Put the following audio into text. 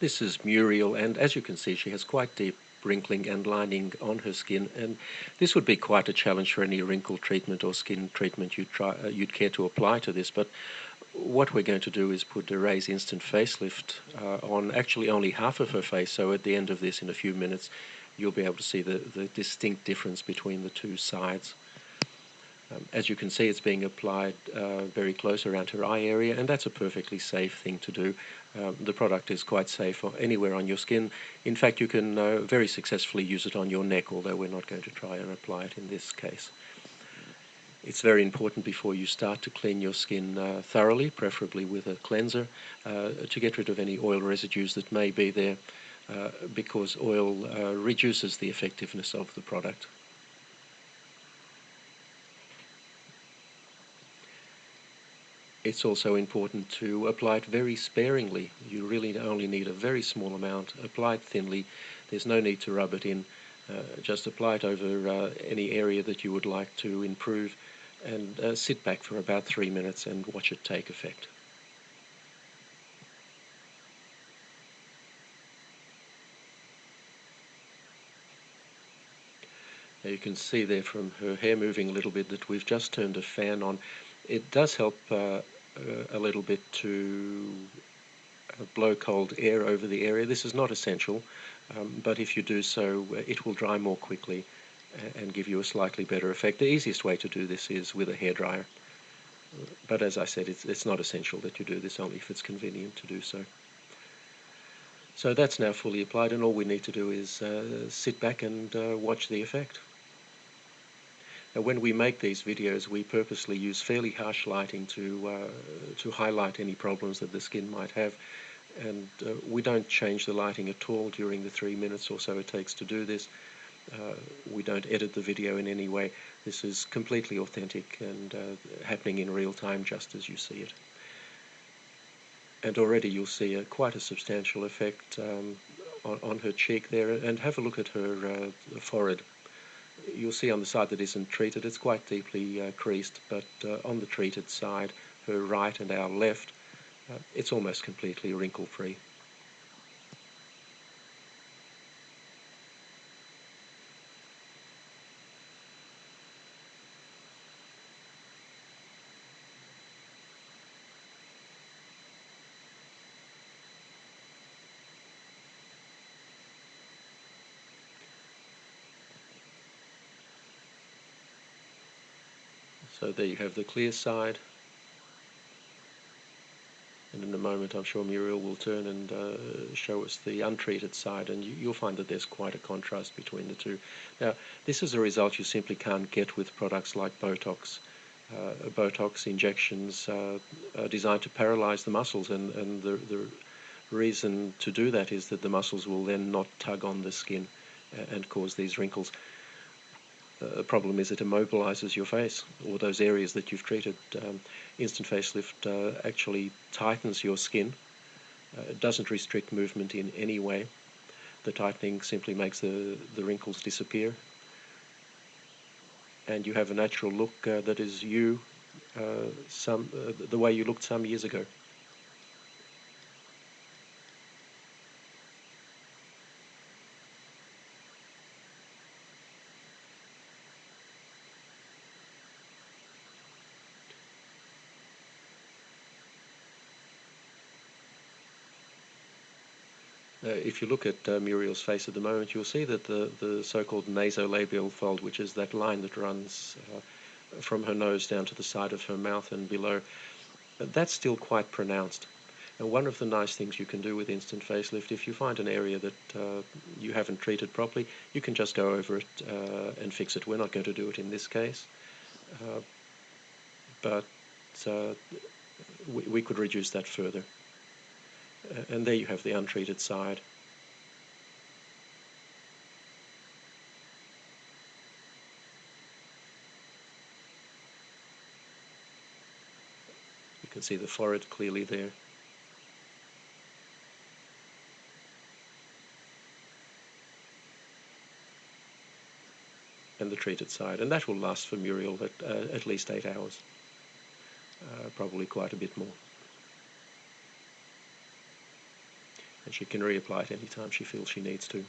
This is Muriel, and as you can see, she has quite deep wrinkling and lining on her skin, and this would be quite a challenge for any wrinkle treatment or skin treatment you'd care to apply to this. But what we're going to do is put Ray's Instant Facelift on actually only half of her face, so at the end of this, in a few minutes, you'll be able to see the distinct difference between the two sides. As you can see, it's being applied very close around her eye area, and that's a perfectly safe thing to do. The product is quite safe anywhere on your skin. In fact, you can very successfully use it on your neck, although we're not going to try and apply it in this case. It's very important before you start to clean your skin thoroughly, preferably with a cleanser, to get rid of any oil residues that may be there, because oil reduces the effectiveness of the product. It's also important to apply it very sparingly. You really only need a very small amount. Apply it thinly. There's no need to rub it in. Just apply it over any area that you would like to improve, and sit back for about 3 minutes and watch it take effect. Now you can see there from her hair moving a little bit that we've just turned a fan on. It does help a little bit to blow cold air over the area. This is not essential, but if you do so, it will dry more quickly and give you a slightly better effect. The easiest way to do this is with a hairdryer, but as I said, it's not essential that you do this, only if it's convenient to do so. So that's now fully applied, and all we need to do is sit back and watch the effect. Now, when we make these videos, we purposely use fairly harsh lighting to highlight any problems that the skin might have, and we don't change the lighting at all during the 3 minutes or so it takes to do this. We don't edit the video in any way. This is completely authentic and happening in real time, just as you see it. And already you'll see quite a substantial effect on her cheek there, and have a look at her forehead. You'll see on the side that isn't treated, it's quite deeply creased, but on the treated side, her right and our left, it's almost completely wrinkle-free. So there you have the clear side, and in a moment I'm sure Muriel will turn and show us the untreated side, and you'll find that there's quite a contrast between the two. Now, this is a result you simply can't get with products like Botox. Botox injections are designed to paralyze the muscles, and the reason to do that is that the muscles will then not tug on the skin and cause these wrinkles. The problem is it immobilizes your face, or those areas that you've treated. Instant Facelift actually tightens your skin. It doesn't restrict movement in any way. The tightening simply makes the wrinkles disappear, and you have a natural look that is you, the way you looked some years ago. If you look at Muriel's face at the moment, you'll see that the so-called nasolabial fold, which is that line that runs from her nose down to the side of her mouth and below, that's still quite pronounced. And one of the nice things you can do with Instant Facelift, if you find an area that you haven't treated properly, you can just go over it and fix it. We're not going to do it in this case, but we could reduce that further. And there you have the untreated side. You can see the forehead clearly there. And the treated side. And that will last for Muriel at least 8 hours. Probably quite a bit more. and she can reapply it anytime she feels she needs to.